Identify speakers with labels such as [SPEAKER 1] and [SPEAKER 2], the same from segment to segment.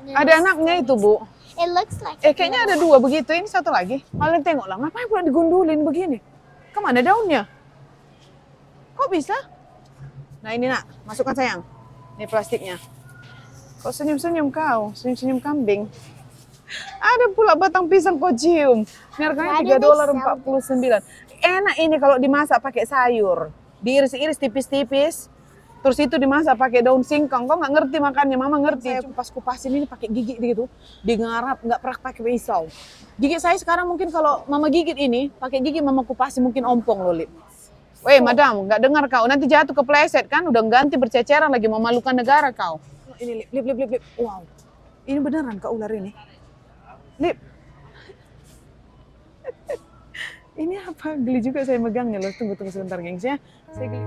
[SPEAKER 1] Ada anaknya itu, Bu.
[SPEAKER 2] It looks like
[SPEAKER 1] Kayaknya ada dua begitu. Ini satu lagi. Kalian tengoklah, ngapain pula digundulin begini? Kemana daunnya? Kok bisa? Nah ini nak, masukkan sayang. Ini plastiknya. Kok senyum-senyum kau? Senyum-senyum kambing. Ada pula batang pisang kau cium. Ini harganya $3.49. Enak ini kalau dimasak pakai sayur. Diiris-iris tipis-tipis. Terus itu dimasak pakai daun singkong. Kau nggak ngerti makannya, Mama ngerti. Saya kupas-kupasin ini pakai gigi gitu, digarap, nggak pernah pakai pisau. Gigi saya sekarang mungkin kalau Mama gigit ini, pakai gigi Mama kupasin mungkin ompong loh, Lip. Weh, madam, nggak dengar kau. Nanti jatuh kepleset kan, udah ganti berceceran lagi, memalukan negara kau. Ini Lip. Wow, ini beneran kau ular ini. Lip. Ini apa? Geli juga saya megangnya loh. Tunggu sebentar, gengs ya. Saya geli.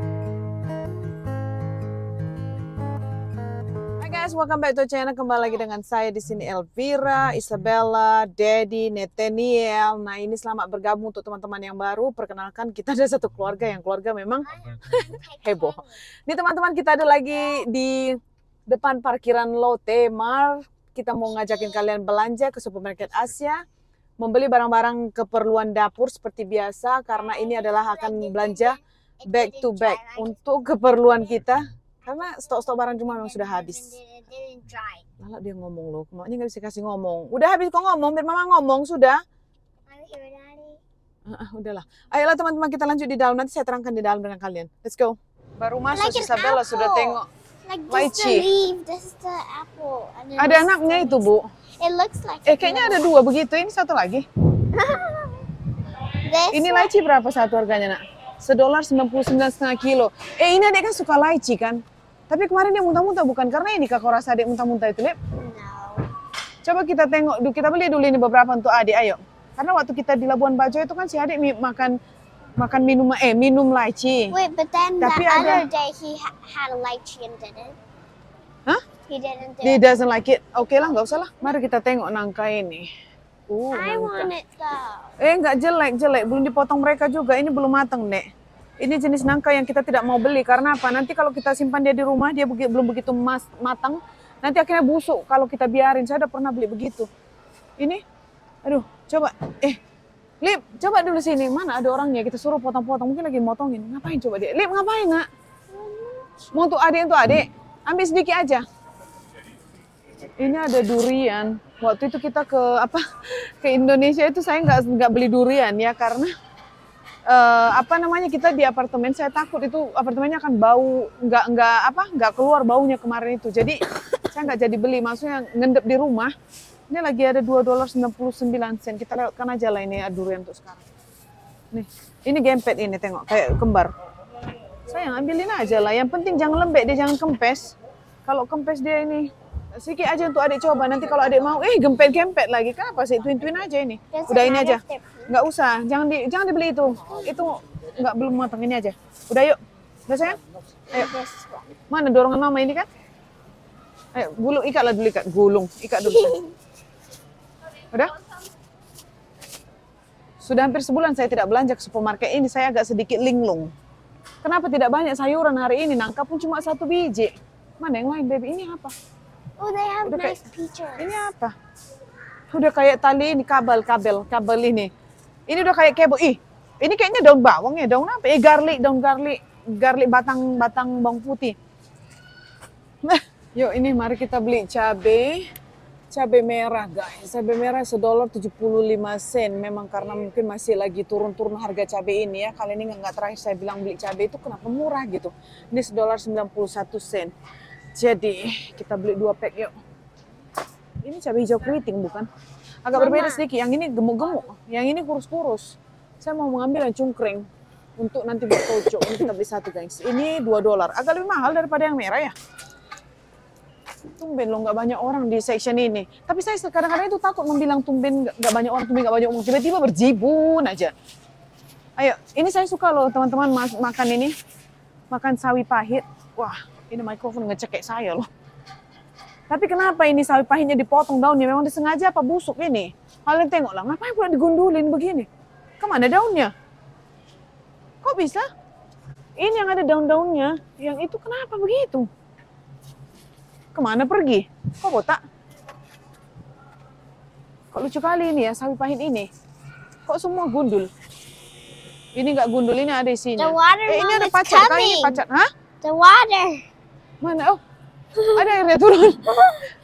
[SPEAKER 1] Hai guys, welcome back to channel. Kembali lagi dengan saya di sini Elvira, Isabella, Daddy, Nathaniel. Nah, ini selamat bergabung untuk teman-teman yang baru. Perkenalkan, kita ada satu keluarga yang keluarga memang heboh. Ini teman-teman, kita ada lagi di depan parkiran Lotte Mart. Kita mau ngajakin kalian belanja ke supermarket Asia, membeli barang-barang keperluan dapur seperti biasa, karena ini adalah akan belanja back to back untuk keperluan kita. Karena stok-stok barang cuma memang sudah habis. Malah dia ngomong loh, maknya nggak bisa kasih ngomong. Udah habis kok ngomong, biar Mama ngomong, sudah. Udahlah. Ayolah teman-teman, kita lanjut di dalam. Nanti saya terangkan di dalam dengan kalian. Let's go. Baru masuk Isabella sudah tengok lychee. Ada anaknya itu, Bu.
[SPEAKER 2] It looks like
[SPEAKER 1] Kayaknya ada dua begitu. Ini satu lagi. Ini lychee berapa satu harganya, nak? $1.99,5 kilo. Ini adik kan suka lychee kan? Tapi kemarin dia muntah-muntah, bukan karena ini kak kau rasa adik muntah-muntah itu, Lip?
[SPEAKER 2] No.
[SPEAKER 1] Coba kita tengok, kita beli dulu ini beberapa untuk adik, ayo. Karena waktu kita di Labuan Bajo itu kan si adik makan minum lychee.
[SPEAKER 2] Wait, but then
[SPEAKER 1] Tapi
[SPEAKER 2] the
[SPEAKER 1] ada-
[SPEAKER 2] other day he had a lychee and didn't.
[SPEAKER 1] Hah?
[SPEAKER 2] He didn't do
[SPEAKER 1] He
[SPEAKER 2] it.
[SPEAKER 1] doesn't like it. Oke lah, nggak usah lah. Mari kita tengok nangka ini.
[SPEAKER 2] I
[SPEAKER 1] Nangka.
[SPEAKER 2] want it though.
[SPEAKER 1] Nggak jelek. Belum dipotong mereka juga. Ini belum matang, Nek. Ini jenis nangka yang kita tidak mau beli. Karena apa? Nanti kalau kita simpan dia di rumah, dia belum begitu matang. Nanti akhirnya busuk kalau kita biarin. Saya udah pernah beli begitu. Ini, aduh, coba. Lip, coba dulu sini. Mana ada orangnya? Kita suruh potong-potong. Mungkin lagi motongin. Ngapain coba dia? Lip, ngapain, nak? Mau untuk adik. Ambil sedikit aja. Ini ada durian. Waktu itu kita ke Indonesia itu saya nggak beli durian ya, karena kita di apartemen, saya takut itu apartemennya akan bau, nggak keluar baunya kemarin itu. Jadi saya nggak jadi beli, maksudnya ngendep di rumah. Ini lagi ada $2.99. Kita lewatkan aja lah ini durian untuk sekarang. Nih, ini gempet ini, tengok kayak kembar. Sayang, ambilin aja lah. Yang penting jangan lembek, dia jangan kempes. Kalau kempes dia ini sedikit aja untuk adik coba. Nanti kalau adik mau, gempet-gempet lagi. Kenapa sih? Twin-twin aja ini. Udah ini aja. Nggak usah, jangan dibeli itu. Itu belum matang, ini aja. Udah yuk. Udah sayang? Ayo. Mana dorongan Mama ini kan? Ayo, gulung, ikatlah dulu, ikat dulu. Udah? Sudah hampir sebulan saya tidak belanja ke supermarket ini, saya agak sedikit linglung. Kenapa tidak banyak sayuran hari ini? Nangka pun cuma 1 biji. Mana yang lain, baby? Ini apa?
[SPEAKER 2] Oh, they have
[SPEAKER 1] Udah
[SPEAKER 2] nice peaches.
[SPEAKER 1] Ini apa? Udah kayak tali ini, kabel ini. Ini udah kayak kabel. Ini kayaknya daun bawang ya, daun apa? Daun garlic batang bawang putih. Nah, yuk ini mari kita beli cabai merah, guys. Cabai merah $1.75. Memang karena mungkin masih lagi turun-turun harga cabai ini ya. Kali ini nggak terakhir saya bilang beli cabai itu kenapa murah gitu. Ini $1.91. Jadi kita beli 2 pack yuk. Ini cabai hijau keriting bukan? Agak berbeda sedikit. Yang ini gemuk-gemuk, yang ini kurus-kurus. Saya mau mengambil yang cungkring untuk nanti buat toco. Ini kita beli 1, guys. Ini $2. Agak lebih mahal daripada yang merah ya. Tumben loh, nggak banyak orang di section ini. Tapi saya kadang-kadang itu takut membilang tumben nggak banyak orang, tiba-tiba berjibun aja. Ayo, ini saya suka loh teman-teman makan ini, makan sawi pahit. Wah, ini mikrofon ngecek kayak saya loh. Tapi kenapa ini sawi pahitnya dipotong daunnya? Memang disengaja apa busuk ini? Kalian tengoklah, ngapain pula digundulin begini? Kemana daunnya? Kok bisa? Ini yang ada daun-daunnya, yang itu kenapa begitu? Kemana pergi? Kok botak? Kok lucu kali ini ya, sawi pahit ini. Kok semua gundul? Ini nggak gundul, ini ada isinya.
[SPEAKER 2] The watermelon
[SPEAKER 1] Ini ada
[SPEAKER 2] is
[SPEAKER 1] pacat, kali ini
[SPEAKER 2] coming.
[SPEAKER 1] pacat. Hah?
[SPEAKER 2] The water.
[SPEAKER 1] Mana? Oh, ada airnya turun.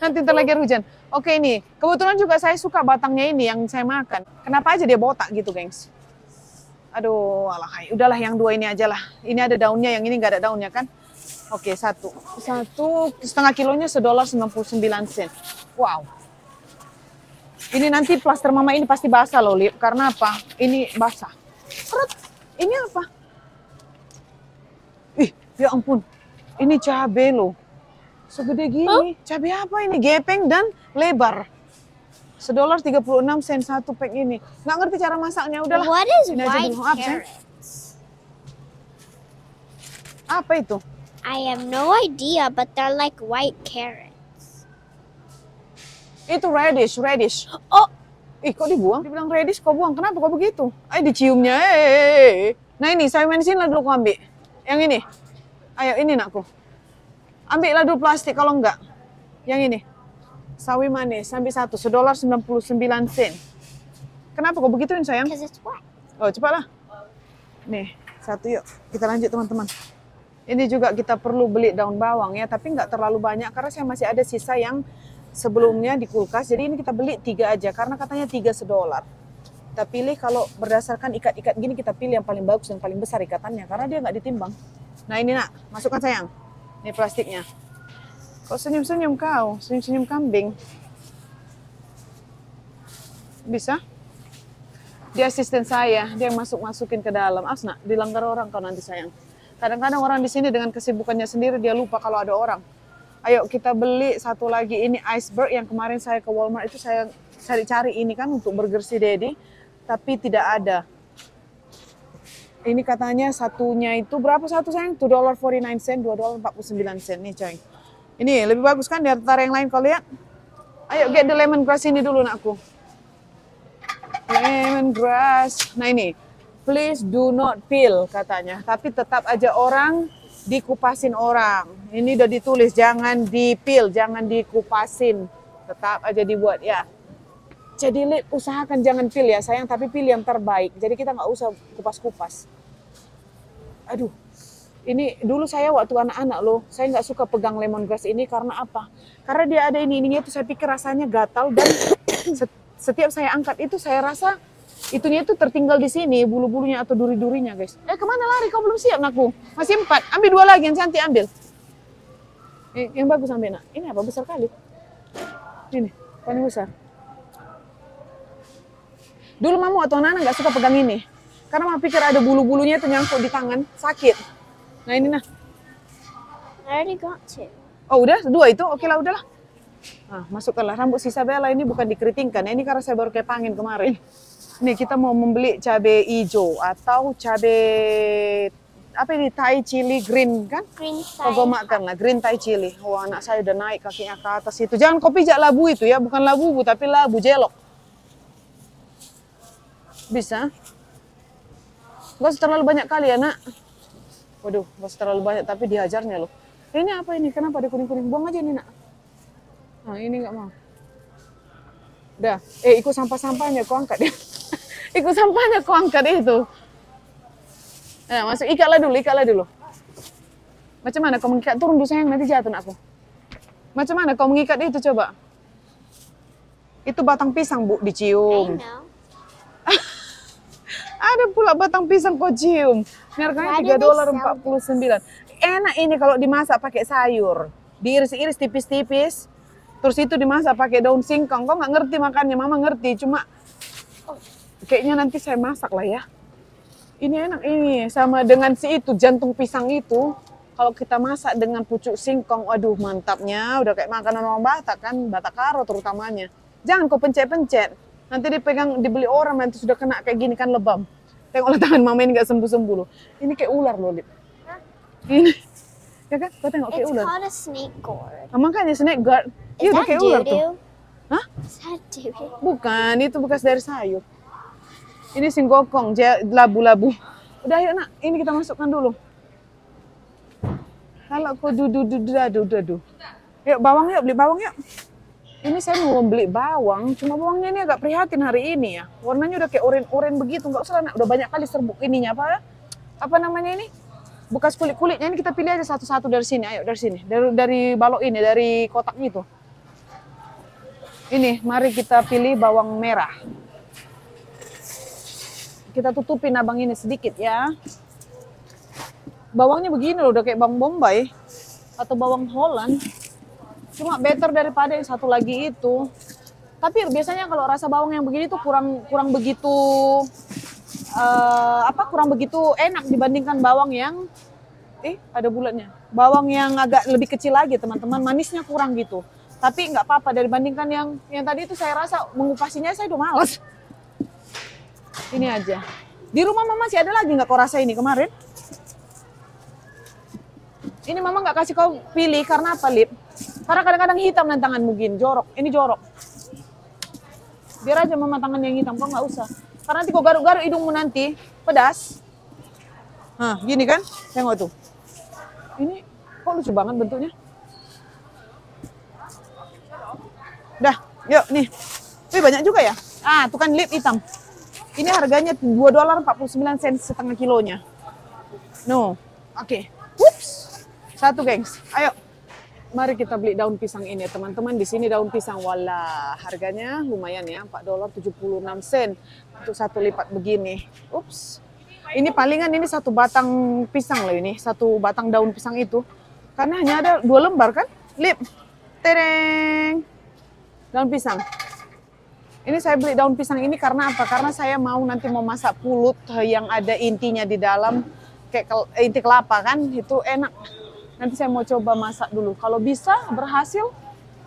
[SPEAKER 1] Nanti ntar lagi air hujan. Oke ini, kebetulan juga saya suka batangnya ini yang saya makan. Kenapa aja dia botak gitu, gengs? Aduh, alahai. Udahlah yang dua ini aja lah. Ini ada daunnya, yang ini nggak ada daunnya kan? Oke, satu setengah kilonya $1.99. Wow. Ini nanti plaster mama ini pasti basah loh, Lip. Karena apa? Ini basah. Kerut. Ini apa? Ih, ya ampun. Ini cabai loh. Segede gini. Cabai apa ini? Gepeng dan lebar. $1.36 satu pack ini. Nggak ngerti cara masaknya. Udahlah.
[SPEAKER 2] What is
[SPEAKER 1] Ini aja
[SPEAKER 2] white
[SPEAKER 1] dulu. Apa, sayang?
[SPEAKER 2] carrots?
[SPEAKER 1] Apa itu?
[SPEAKER 2] I have no idea, but they're like white carrots.
[SPEAKER 1] Itu radish.
[SPEAKER 2] Oh,
[SPEAKER 1] Ih, kok dibuang? Dibilang radish, kok buang? Kenapa kok begitu? Diciumnya. Nah ini, saya main sini lah dulu, kau ambil. Yang ini. Ayo, ini nakku. Ambillah dulu plastik, kalau enggak. Yang ini. Sawi manis, ambil satu. $1.99. Kenapa kok begituin, sayang?
[SPEAKER 2] because it's wet.
[SPEAKER 1] Oh, cepatlah. Nih, satu yuk. Kita lanjut, teman-teman. Ini juga kita perlu beli daun bawang ya, tapi nggak terlalu banyak karena saya masih ada sisa yang sebelumnya di kulkas. Jadi ini kita beli 3 aja karena katanya 3 $1. Kita pilih kalau berdasarkan ikat-ikat gini, kita pilih yang paling bagus dan paling besar ikatannya karena dia nggak ditimbang. Nah ini nak, masukkan sayang. Ini plastiknya. Kok senyum-senyum kau? Senyum-senyum kambing. Bisa? Dia asisten saya, dia yang masukin ke dalam. Asna, dilanggar orang kau nanti sayang. Kadang-kadang orang di sini dengan kesibukannya sendiri dia lupa kalau ada orang. Ayo kita beli satu lagi, ini iceberg yang kemarin saya ke Walmart itu saya cari-cari ini kan untuk burger si Dedi, tapi tidak ada. Ini katanya satunya itu berapa satu sayang? $2.49, $2.49 nih coy. Ini lebih bagus kan di antara yang lain kau lihat? Ayo get the lemongrass ini dulu nakku. Lemongrass. Nah ini. Please do not peel katanya, tapi tetap aja orang dikupasin orang. Ini udah ditulis jangan dipil, jangan dikupasin, tetap aja dibuat ya. Jadi Lip, usahakan jangan pil ya sayang, tapi pilih yang terbaik. Jadi kita nggak usah kupas-kupas. Aduh, ini dulu saya waktu anak-anak loh, saya nggak suka pegang lemongrass ini karena apa? Karena dia ada ininya itu saya pikir rasanya gatal dan setiap saya angkat itu saya rasa itunya itu tertinggal di sini, bulu-bulunya atau duri-durinya, guys. Kemana lari? Kau belum siap, nakku. Masih 4. Ambil 2 lagi, yang cantik ambil. Yang bagus ambil, nak. Ini apa? Besar kali. Ini, paling besar. Dulu mama atau anak nggak suka pegang ini. Karena mama pikir ada bulu-bulunya itu nyangkut di tangan, sakit. Nah ini nah.
[SPEAKER 2] I already got 2.
[SPEAKER 1] Oh udah? 2 itu? Oke lah, udahlah. Nah, masukkanlah. Rambut sisa Bella ini bukan dikeritingkan. Ini karena saya baru kepangin kemarin. Nih kita mau membeli cabai hijau atau cabai apa ini Thai chili green kan?
[SPEAKER 2] Green
[SPEAKER 1] Kau makan lah green Thai chili. Wah anak saya udah naik kakinya ke atas itu. Jangan kau pijak labu itu ya, bukan labu tapi labu jelok. Bisa? Gak usah terlalu banyak kali ya nak. Waduh, gak usah terlalu banyak tapi dihajarnya loh. Ini apa ini? Kenapa ada kuning-kuning? Buang aja nih nak. Nah ini nggak mau. Udah, ikut sampah-sampahnya kau angkat ya. Ikut sampahnya kau angkat itu. Nah, masuk ikatlah dulu. Macam mana kau mengikat? Turun dulu sayang, nanti jatuh aku. Macam mana kau mengikat itu coba? Itu batang pisang Bu,
[SPEAKER 2] I
[SPEAKER 1] dicium.
[SPEAKER 2] know.
[SPEAKER 1] Ada pula batang pisang kau cium. Harganya $3.49. Enak ini kalau dimasak pakai sayur. Diiris-iris tipis-tipis. Terus itu dimasak pakai daun singkong. Kau nggak ngerti makannya, mama ngerti. Cuma kayaknya nanti saya masak lah ya. Ini enak ini. Sama dengan si itu, jantung pisang itu. Kalau kita masak dengan pucuk singkong, waduh mantapnya. Udah kayak makanan orang Batak kan. Batak Karo terutamanya. Jangan kau pencet-pencet. Nanti dipegang, dibeli orang nanti sudah kena kayak gini kan lebam. Tengoklah tangan mama ini nggak sembuh-sembuh loh. Ini kayak ular loh, Lip. Ini. Ya kan? Kau tengok kayak
[SPEAKER 2] It's
[SPEAKER 1] ular.
[SPEAKER 2] called a snake gourd.
[SPEAKER 1] Makanya snake guard.
[SPEAKER 2] Is
[SPEAKER 1] Iya udah
[SPEAKER 2] that
[SPEAKER 1] kayak ular tuh.
[SPEAKER 2] doo-doo?
[SPEAKER 1] Hah?
[SPEAKER 2] Is that doo-doo?
[SPEAKER 1] Bukan, itu bekas dari sayur. Ini singgokong, labu-labu. Udah yuk nak, ini kita masukkan dulu. Kalau kau dudu. Yuk bawang yuk, beli bawang yuk. Ini saya mau beli bawang, cuma bawangnya ini agak prihatin hari ini ya. Warnanya udah kayak oren-oren begitu, nggak usah lah, udah banyak kali serbuk ininya apa namanya ini? Bekas kulit-kulitnya ini kita pilih aja satu-satu dari sini. Ayo dari sini, dari balok ini, dari kotak itu. Ini, mari kita pilih bawang merah. Kita tutupin abang ini sedikit ya. Bawangnya begini loh, udah kayak bawang bombay atau bawang Holland. Cuma better daripada yang satu lagi itu. Tapi biasanya kalau rasa bawang yang begini tuh kurang begitu kurang begitu enak dibandingkan bawang yang ada bulatnya. Bawang yang agak lebih kecil lagi teman-teman, manisnya kurang gitu. Tapi nggak apa-apa dibandingkan yang tadi itu saya rasa mengupasinya saya udah malas. Ini aja. Di rumah mama masih ada lagi nggak kau rasa ini kemarin? Ini mama nggak kasih kau pilih karena apa, Lip? Karena kadang-kadang hitam dan tangan mungkin jorok. Ini jorok. Biar aja mama tangan yang hitam, kau nggak usah. Karena nanti kau garuk-garuk hidungmu nanti pedas. Nah, gini kan? Tengok tuh. Ini kok lucu banget bentuknya. Dah, yuk nih. Wih, banyak juga ya. Ah, tuh kan lip hitam. Ini harganya $2.49 setengah kilonya. No, oke. Whoops. Satu, gengs. Ayo. Mari kita beli daun pisang ini, teman-teman. Di sini daun pisang, wala, harganya lumayan ya, $4.76 untuk satu lipat begini. Ups. Ini palingan ini satu batang pisang loh ini, satu batang daun pisang itu. Karena hanya ada 2 lembar kan? Lip. Tereng. Daun pisang. Ini saya beli daun pisang ini karena apa? Karena saya mau nanti mau masak pulut yang ada intinya di dalam, kayak inti kelapa kan, itu enak. Nanti saya mau coba masak dulu. Kalau bisa berhasil,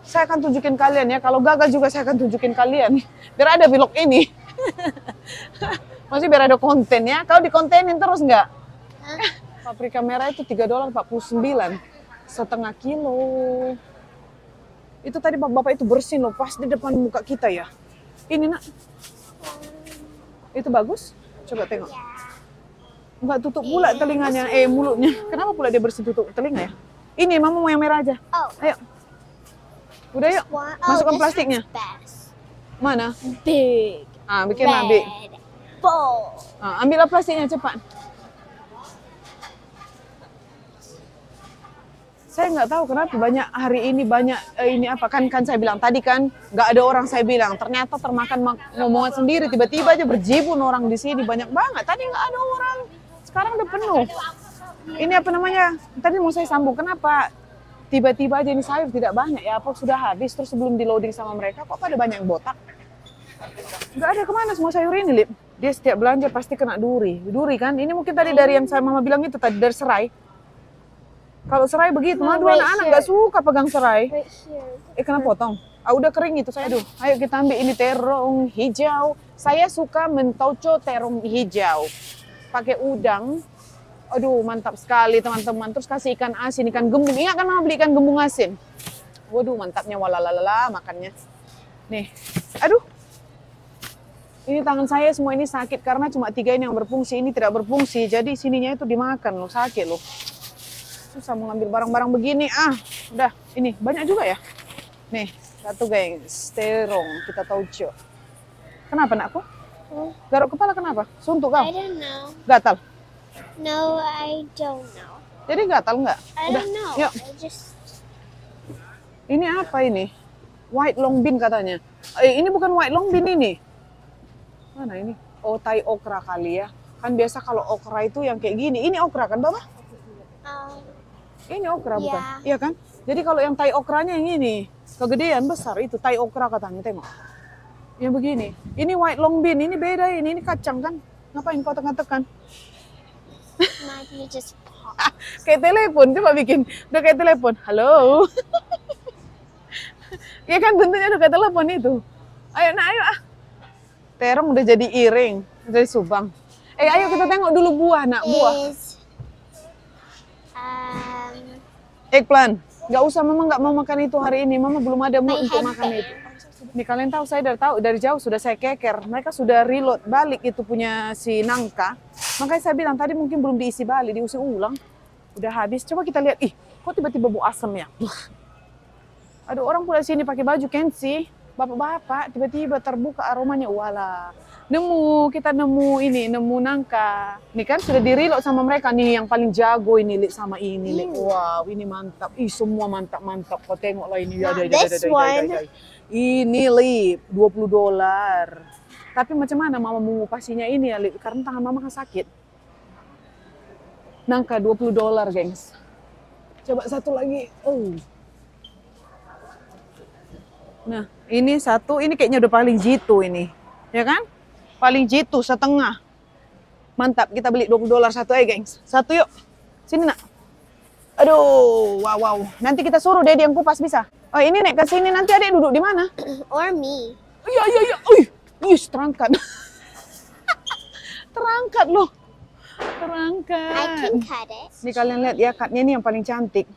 [SPEAKER 1] saya akan tunjukin kalian ya. Kalau gagal juga saya akan tunjukin kalian. Biar ada vlog ini. Maksudnya biar ada konten ya. Kalau dikontenin terus nggak? Paprika merah itu $3.49 setengah kilo. Itu tadi bapak itu bersin loh, pas di depan muka kita ya. Ini nak. Itu bagus? Coba tengok. Enggak tutup pula telinganya, mulutnya. Kenapa pula dia bersih tutup telinga ya? Ini mama mau yang merah aja. Ayo. Udah yuk, masukkan plastiknya. Mana?
[SPEAKER 2] Big.
[SPEAKER 1] Ah, bikin big. Ambillah plastiknya cepat. Saya nggak tahu kenapa banyak hari ini banyak ini apa kan saya bilang tadi kan nggak ada orang, saya bilang ternyata termakan ngomongan sendiri, tiba-tiba aja berjibun orang di sini banyak banget. Tadi nggak ada orang, sekarang udah penuh. Ini apa namanya? Tadi mau saya sambung, kenapa tiba-tiba aja ini sayur tidak banyak ya? Apa sudah habis terus sebelum di loading sama mereka kok pada banyak yang botak? Nggak ada, kemana semua sayur ini, Lip? Dia setiap belanja pasti kena duri kan? Ini mungkin tadi dari yang saya mama bilang itu tadi dari serai. Kalau serai begitu, madu anak-anak nggak suka pegang serai. Kena potong. Udah kering itu saya. Aduh, ayo kita ambil ini terong hijau. Saya suka mentauco terong hijau. Pakai udang. Aduh, mantap sekali teman-teman. Terus kasih ikan asin, ikan gembung. Ingat kan mama beli ikan gembung asin? Waduh, mantapnya walalalala makannya. Nih, aduh. Ini tangan saya semua ini sakit karena cuma 3 ini yang berfungsi. Ini tidak berfungsi, jadi sininya itu dimakan loh, sakit loh. Susah mau ngambil barang-barang begini. Udah, ini banyak juga ya. Nih, satu gengs, terong kita tauco. Kenapa nakku? Garuk kepala kenapa? Suntuk kau?
[SPEAKER 2] I don't know.
[SPEAKER 1] Gatal?
[SPEAKER 2] No, I don't know.
[SPEAKER 1] Jadi gatal nggak?
[SPEAKER 2] I
[SPEAKER 1] Udah,
[SPEAKER 2] don't know.
[SPEAKER 1] yuk. Ini apa ini? White long bean katanya. Ini bukan white long bean ini. Mana ini? Oh, Thai okra kali ya. Kan biasa kalau okra itu yang kayak gini. Ini okra kan, Bapak? Ini okra bukan? Iya kan? Jadi kalau yang Thai okranya yang ini, kegedean besar itu Thai okra katanya, tengok. Yang begini. Ini white long bean, ini beda ini kacang kan? Ngapain kau tekan-tekan? Kayak telepon, coba bikin. Udah kayak telepon. Halo. Iya kan bentuknya udah kayak telepon itu. Ayo nak, ayo Terong udah jadi iring, dari Subang. Ayo kita tengok dulu buah nak, buah. Eggplant. Nggak usah, mama nggak mau makan itu hari ini. Mama belum ada mood untuk makan itu. Nih kalian tahu, saya dari jauh sudah saya keker. Mereka sudah reload balik itu punya si nangka. Makanya saya bilang tadi mungkin belum diisi balik, diisi ulang. Udah habis. Coba kita lihat. Kok tiba-tiba bau asam ya? Aduh, orang pula sini pakai baju Kenzi. Bapak-bapak tiba-tiba terbuka aromanya. Wala. Kita nemu ini, nemu nangka. Ini kan sudah di-reload sama mereka nih yang paling jago ini, Lip, sama ini, Lip. Wow, ini mantap. Ih, semua mantap-mantap. Kau tengoklah ini. Ini, Lip, $20. Tapi macam mana mama mengupasinya ini ya, Lip? Karena tangan mama kan sakit. Nangka $20, gengs. Coba satu lagi. Oh. Nah, ini satu, ini kayaknya udah paling jitu ini. Ya kan? Paling jitu, setengah. Mantap, kita beli $20 satu aja, gengs. Satu yuk. Sini, nak. Aduh, wow. Nanti kita suruh Dedi yang kupas bisa. Oh, ini nek ke sini, nanti adek duduk di mana?
[SPEAKER 2] Or me.
[SPEAKER 1] Iya. Ih, terangkat. Terangkat loh. Terangkat.
[SPEAKER 2] I can cut it.
[SPEAKER 1] Ini kalian lihat ya, cutnya ini yang paling cantik.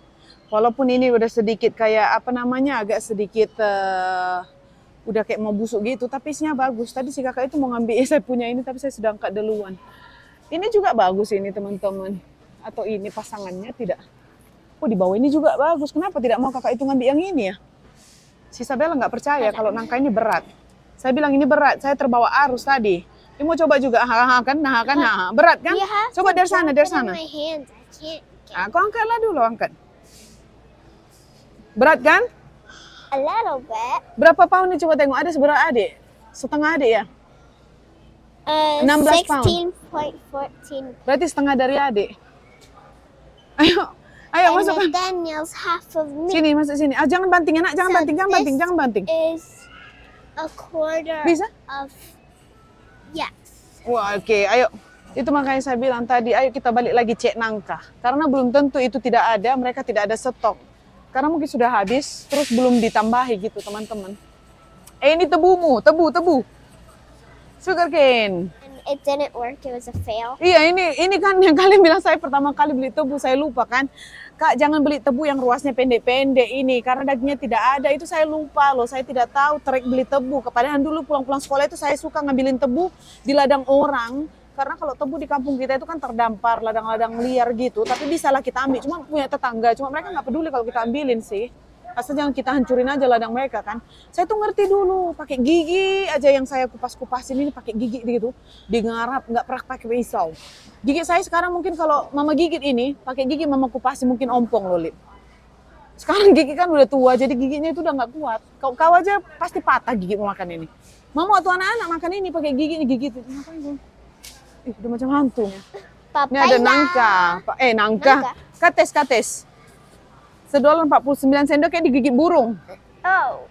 [SPEAKER 1] Walaupun ini udah sedikit kayak apa namanya, agak sedikit udah kayak mau busuk gitu, tapi isinya bagus. Tadi si kakak itu mau ngambil saya punya ini, tapi saya sudah angkat duluan. Ini juga bagus ini teman-teman. Atau ini pasangannya tidak. Oh, di bawah ini juga bagus. Kenapa tidak mau kakak itu ngambil yang ini ya? Si Isabella nggak percaya kalau nangka ini berat. Saya bilang ini berat, saya terbawa arus tadi. Ini mau coba juga, berat kan? Coba dari sana. Aku angkatlah dulu, angkat. Berat kan?
[SPEAKER 2] A little bit.
[SPEAKER 1] Berapa pound nih coba tengok, ada seberapa adik? Setengah adik ya? 16 pound.
[SPEAKER 2] 16.14.
[SPEAKER 1] Berarti setengah dari adik. Ayo
[SPEAKER 2] And
[SPEAKER 1] masukkan.
[SPEAKER 2] Nathaniel's half of me.
[SPEAKER 1] Sini, masuk sini. Ah, jangan banting anak, jangan banting.
[SPEAKER 2] Is a quarter
[SPEAKER 1] Bisa?
[SPEAKER 2] of yes.
[SPEAKER 1] Wah, oke, ayo. Itu makanya saya bilang tadi, ayo kita balik lagi cek nangka. Karena belum tentu itu tidak ada, mereka tidak ada stok. Karena mungkin sudah habis, terus belum ditambahi gitu teman-teman. Ini tebumu, tebu. Sugar cane.
[SPEAKER 2] And it didn't work, it was a fail.
[SPEAKER 1] Iya, ini kan yang kalian bilang saya pertama kali beli tebu, saya lupa kan. Kak, jangan beli tebu yang ruasnya pendek-pendek ini, karena dagingnya tidak ada. Itu saya lupa loh, saya tidak tahu trik beli tebu. Padahal dulu pulang-pulang sekolah itu saya suka ngambilin tebu di ladang orang. Karena kalau tebu di kampung kita itu kan terdampar, ladang-ladang liar gitu. Tapi bisalah kita ambil, cuma punya tetangga. Cuma mereka nggak peduli kalau kita ambilin sih. Asal jangan kita hancurin aja ladang mereka kan. Saya tuh ngerti dulu, pakai gigi aja yang saya kupas-kupasin ini pakai gigi gitu. Digarap, nggak pernah pakai pisau. Gigi saya sekarang mungkin kalau mama gigit ini, pakai gigi mama kupasin mungkin ompong loh, Lip. Sekarang gigi kan udah tua, jadi giginya itu udah nggak kuat. Kau aja pasti patah gigi mau makan ini. Mama waktu anak-anak makan ini pakai gigi ini gigit. Ngapain gue? Ih, udah macam hantu. Ini ada nangka. Nangka. Kates. $1.49 kayak digigit burung.
[SPEAKER 2] Oh.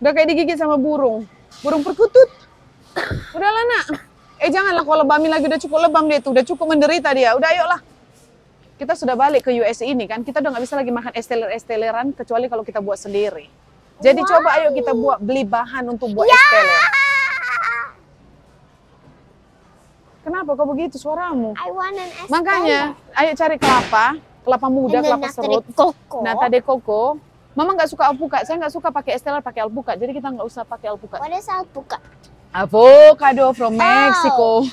[SPEAKER 1] Udah kayak digigit sama burung. Burung perkutut. Udahlah nak. Janganlah kalau lebami lagi, udah cukup lebam dia tuh. Udah cukup menderita dia. Udah ayolah. Kita sudah balik ke US ini kan. Kita udah nggak bisa lagi makan esteler-esteleran kecuali kalau kita buat sendiri. Jadi coba ayo kita beli bahan untuk buat esteler. Kenapa kok begitu suaramu?
[SPEAKER 2] I want an esteller.
[SPEAKER 1] Makanya, ayo cari kelapa muda, kelapa serut, nata de coco. Mama nggak suka alpukat, saya nggak suka pakai esteller, pakai alpukat. Jadi kita nggak usah pakai alpukat.
[SPEAKER 2] What is alpukat?
[SPEAKER 1] Avocado from Mexico.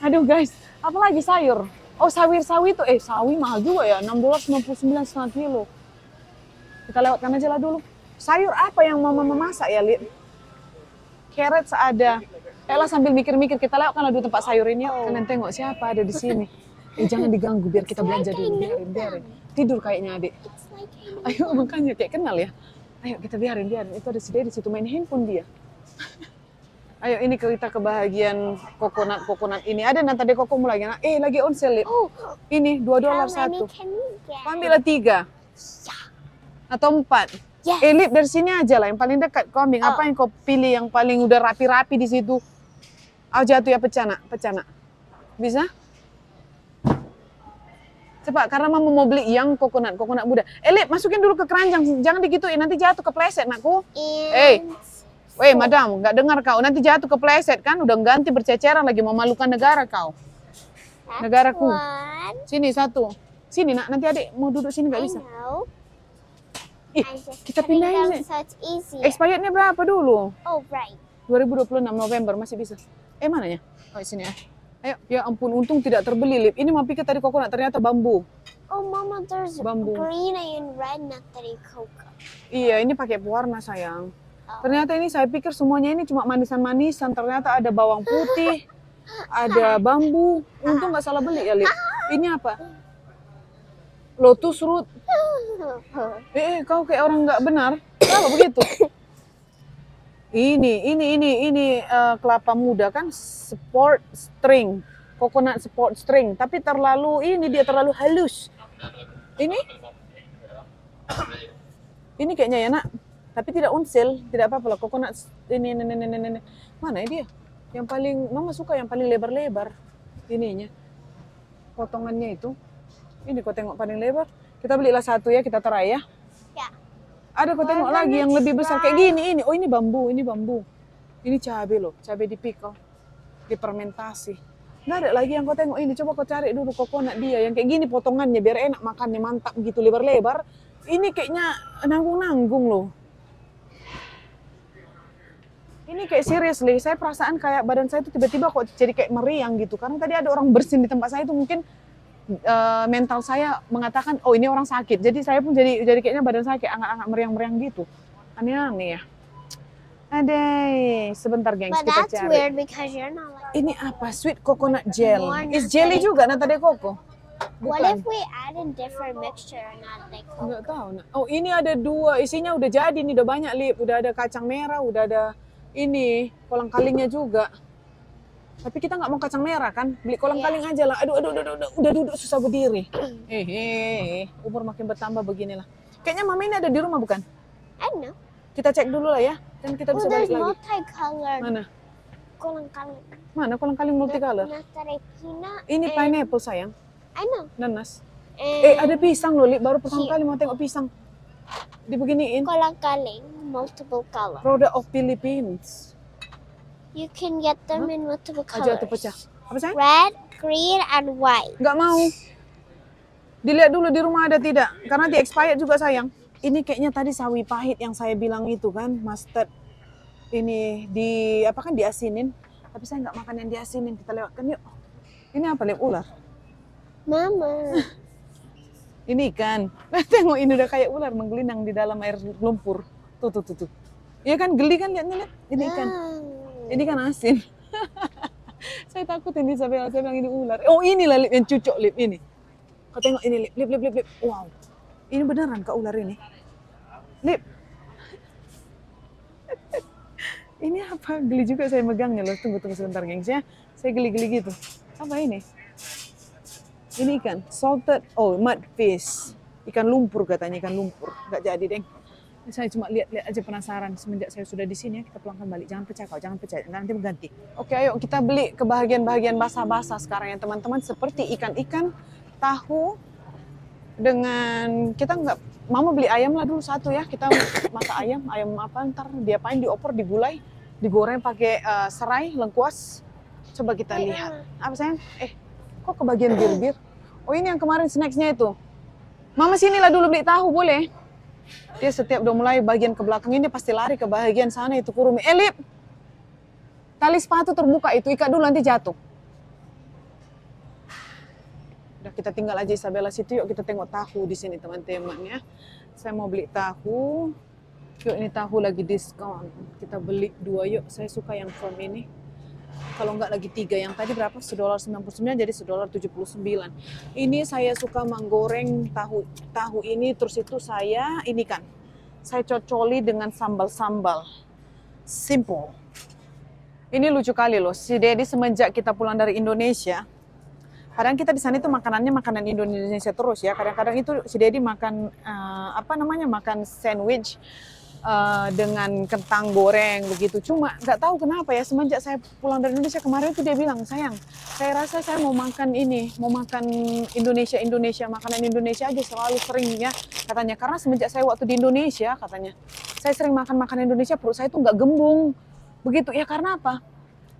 [SPEAKER 1] Aduh guys, apalagi sayur? Oh sawi itu, sawi mahal juga ya, $6.99 setengah kilo. Kita lewatkan aja lah dulu. Sayur apa yang mama masak ya, Lid? Carrot ada. Elah sambil mikir-mikir kita lewatkan di tempat sayur ini. Kalian tengok siapa ada di sini. Jangan diganggu biar kita belanja dulu. Biarin. Tidur kayaknya adik. Ayo makanya kayak kenal ya. Ayo kita biarin. Itu ada si Dedi di situ main handphone dia. Ayo ini kita ke bahagian coconut ini. Ada nata de coco mulai. Lagi on sale. Ini $2 satu. Ambillah 3 atau 4. Lip dari sini aja lah. Yang paling dekat kau ambil. Apa yang kau pilih yang paling udah rapi-rapi di situ? Jatuh ya pecah nak. Bisa? Cepat, karena mama mau beli yang coconut muda. Lip, masukin dulu ke keranjang. Jangan digituin, nanti jatuh kepleset nakku. Madam, nggak dengar kau. Nanti jatuh kepleset kan. Udah ganti berceceran lagi, memalukan negara kau. Negaraku. Sini satu. Sini nak, nanti adik mau duduk sini nggak bisa. Kita pindahin. Expirednya berapa dulu?
[SPEAKER 2] Oh, right.
[SPEAKER 1] 2026 November masih bisa. Mananya? Sini ya. Ayo, ya ampun, untung tidak terbeli, Lip. Ini mau pikir tadi coconut, ternyata bambu.
[SPEAKER 2] Oh, Mama, there's
[SPEAKER 1] Bambu.
[SPEAKER 2] green and red natari cocoa.
[SPEAKER 1] Iya, ini pakai pewarna sayang.
[SPEAKER 2] Oh.
[SPEAKER 1] Ternyata ini saya pikir semuanya ini cuma manisan-manisan. Ternyata ada bawang putih, ada bambu. Untung nggak salah beli ya, Lip. Ini apa? Lotus root. Kau kayak orang nggak benar. Kenapa begitu? Ini kelapa muda kan sport string, coconut sport string. Tapi dia terlalu halus. Ini kayaknya ya nak. Tapi tidak unsil, tidak apa-apa lah. Coconut ini. Mana dia? Yang paling Mama suka yang paling lebar-lebar. Ininya, potongannya itu. Ini kau tengok paling lebar. Kita belilah satu ya, kita try ya.
[SPEAKER 2] Ya.
[SPEAKER 1] Ada kau tengok lagi yang lebih besar kayak gini. Ini, oh ini bambu. Ini cabai loh, cabai dipikau, difermentasi. Nggak ada lagi yang kau tengok ini. Coba kau cari dulu coconut dia yang kayak gini potongannya biar enak makannya, mantap gitu lebar-lebar. Ini kayaknya nanggung-nanggung loh. Ini kayak seriously, saya perasaan kayak badan saya itu tiba-tiba kok jadi kayak meriang gitu. Karena tadi ada orang bersin di tempat saya itu mungkin mental saya mengatakan, oh ini orang sakit. Jadi saya pun jadi kayaknya badan saya kayak angkat-angkat meriang-meriang gitu. Aneh-aneh ya. Adai, sebentar gengs
[SPEAKER 2] But
[SPEAKER 1] kita
[SPEAKER 2] that's
[SPEAKER 1] cari.
[SPEAKER 2] weird because you're not like.
[SPEAKER 1] Ini apa? Sweet coconut gel.
[SPEAKER 2] More
[SPEAKER 1] Is jelly
[SPEAKER 2] nata de
[SPEAKER 1] juga nata de coco?
[SPEAKER 2] What
[SPEAKER 1] Bukan.
[SPEAKER 2] if we add a different mixture and not like cocoa?
[SPEAKER 1] Enggak tahu. Nak. Oh ini ada dua, isinya udah jadi nih, udah banyak Lip. Udah ada kacang merah, udah ada ini kolang kalingnya juga. Tapi kita nggak mau kacang merah kan? Beli kolang kaling aja lah. Aduh, udah duduk susah berdiri. Umur makin bertambah beginilah. Kayaknya Mama ini ada di rumah bukan?
[SPEAKER 2] I don't know.
[SPEAKER 1] Kita cek dulu lah ya, dan kita bisa
[SPEAKER 2] There's
[SPEAKER 1] balik lagi.
[SPEAKER 2] multicolored.
[SPEAKER 1] Mana?
[SPEAKER 2] Kolang-kaling.
[SPEAKER 1] Mana kolang kaling multicolor?
[SPEAKER 2] Natarepina.
[SPEAKER 1] Ini pineapple sayang,
[SPEAKER 2] I know.
[SPEAKER 1] nanas.
[SPEAKER 2] And
[SPEAKER 1] Ada pisang loh, Lip. Baru pertama
[SPEAKER 2] Here.
[SPEAKER 1] kali mau tengok pisang. Dibeginiin.
[SPEAKER 2] kolang-kaling, multiple color.
[SPEAKER 1] Product of Philippines.
[SPEAKER 2] You can get them in multiple
[SPEAKER 1] Aja
[SPEAKER 2] colors.
[SPEAKER 1] tuh pecah. Apa sayang?
[SPEAKER 2] Red, green, and white.
[SPEAKER 1] Nggak mau. Dilihat dulu di rumah ada tidak. Karena di expired juga sayang. Ini kayaknya tadi sawi pahit yang saya bilang itu kan. Mustard. Ini diasinin. Tapi saya nggak makan yang diasinin. Kita lewatkan yuk. Ini apa Lip? Ular?
[SPEAKER 2] Mama.
[SPEAKER 1] Ini ikan. Tengok ini udah kayak ular menggelinang di dalam air lumpur. Tuh. Iya kan geli kan lihatnya Lip. Ini ikan. Ini kan asin. Saya takut ini saya bilang ini ular. Oh inilah Lip yang cucok Lip ini. Kau tengok ini Lip. Wow. Ini beneran kak ular ini. Lip. Ini apa? Geli juga saya megangnya loh. Tunggu sebentar gengs ya. Saya geli-geli gitu. Apa ini? Ini ikan. Salted, mud fish. Ikan lumpur katanya, ikan lumpur. Nggak jadi deng. Saya cuma lihat aja penasaran. Semenjak saya sudah di sini ya, kita pulangkan balik. Jangan pecah kau, jangan pecah. Nanti mengganti. Oke, ayo kita beli ke bagian-bagian basah-basah sekarang ya teman-teman. Seperti ikan-ikan, tahu, dengan kita nggak, Mama beli ayam lah dulu satu ya. Kita masak ayam apa ntar diapain, dioper, digulai, digoreng pakai serai, lengkuas. Coba kita lihat. Apa sayang? Kok ke bagian bir-bir? Oh ini yang kemarin snacksnya itu. Mama sinilah dulu beli tahu boleh? Dia setiap udah mulai bagian ke belakang ini pasti lari ke bagian sana itu kurumi. Lip, tali sepatu terbuka itu ikat dulu nanti jatuh. Udah kita tinggal aja Isabella situ, yuk kita tengok tahu di sini teman-teman ya. Saya mau beli tahu. Yuk ini tahu lagi diskon. Kita beli 2 yuk. Saya suka yang firm ini. Kalau enggak lagi 3, yang tadi berapa? $1.99 jadi $1.79. Ini saya suka menggoreng tahu ini, terus itu saya ini kan. Saya cocoli dengan sambal-sambal. Simple. Ini lucu kali loh. Si Dedi semenjak kita pulang dari Indonesia, kadang kita di sana itu makanannya makanan Indonesia terus ya. Kadang-kadang itu si Dedi makan makan sandwich dengan kentang goreng begitu. Cuma nggak tahu kenapa ya semenjak saya pulang dari Indonesia kemarin itu dia bilang, sayang, saya rasa saya mau makan Indonesia, makanan Indonesia aja selalu sering ya katanya. Karena semenjak saya waktu di Indonesia katanya, saya sering makan makanan Indonesia, perut saya tuh nggak gembung begitu ya. Karena apa?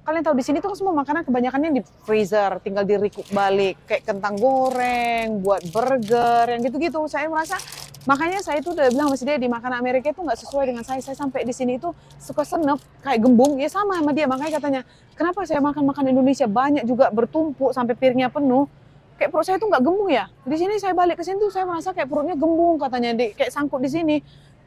[SPEAKER 1] Kalian tahu di sini tuh semua makanan kebanyakannya di freezer, tinggal di-recook balik kayak kentang goreng, buat burger, yang gitu-gitu. Saya merasa, makanya saya itu udah bilang sama dia di makanan Amerika itu nggak sesuai dengan saya. Saya sampai di sini itu suka senep, kayak gembung, ya sama dia. Makanya katanya, kenapa saya makan Indonesia banyak juga bertumpuk sampai piringnya penuh. kayak perut saya tuh nggak gembung ya. Di sini saya balik ke sini tuh saya merasa kayak perutnya gembung katanya, kayak sangkut di sini.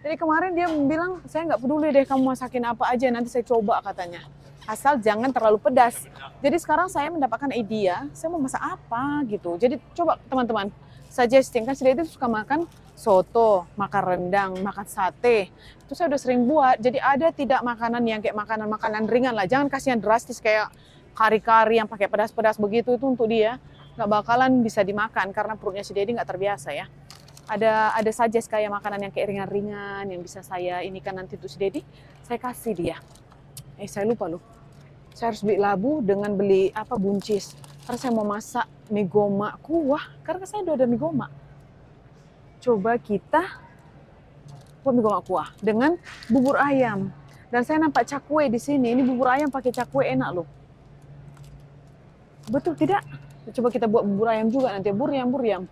[SPEAKER 1] Jadi kemarin dia bilang, saya nggak peduli deh kamu masakin apa aja, nanti saya coba katanya. Asal jangan terlalu pedas. Jadi sekarang saya mendapatkan ide, saya mau masak apa gitu. Jadi coba teman-teman, suggesting, kan si Dedi suka makan soto, makan rendang, makan sate. Itu saya udah sering buat, jadi ada tidak makanan yang kayak makanan-makanan ringan lah. Jangan kasih yang drastis kayak kari-kari yang pakai pedas-pedas begitu, itu untuk dia nggak bakalan bisa dimakan karena perutnya si Dedi nggak terbiasa ya. Ada suggest kayak makanan yang kayak ringan-ringan yang bisa saya ini kan nanti untuk si Dedi, saya kasih dia. Saya lupa loh. Saya harus beli labu dengan beli apa buncis. Karena saya mau masak mie goma kuah, karena saya udah ada mie goma. Coba kita buat mie goma kuah dengan bubur ayam. Dan saya nampak cakwe di sini. Ini bubur ayam pakai cakwe enak loh. Betul tidak? Coba kita buat bubur ayam juga nanti, buryam.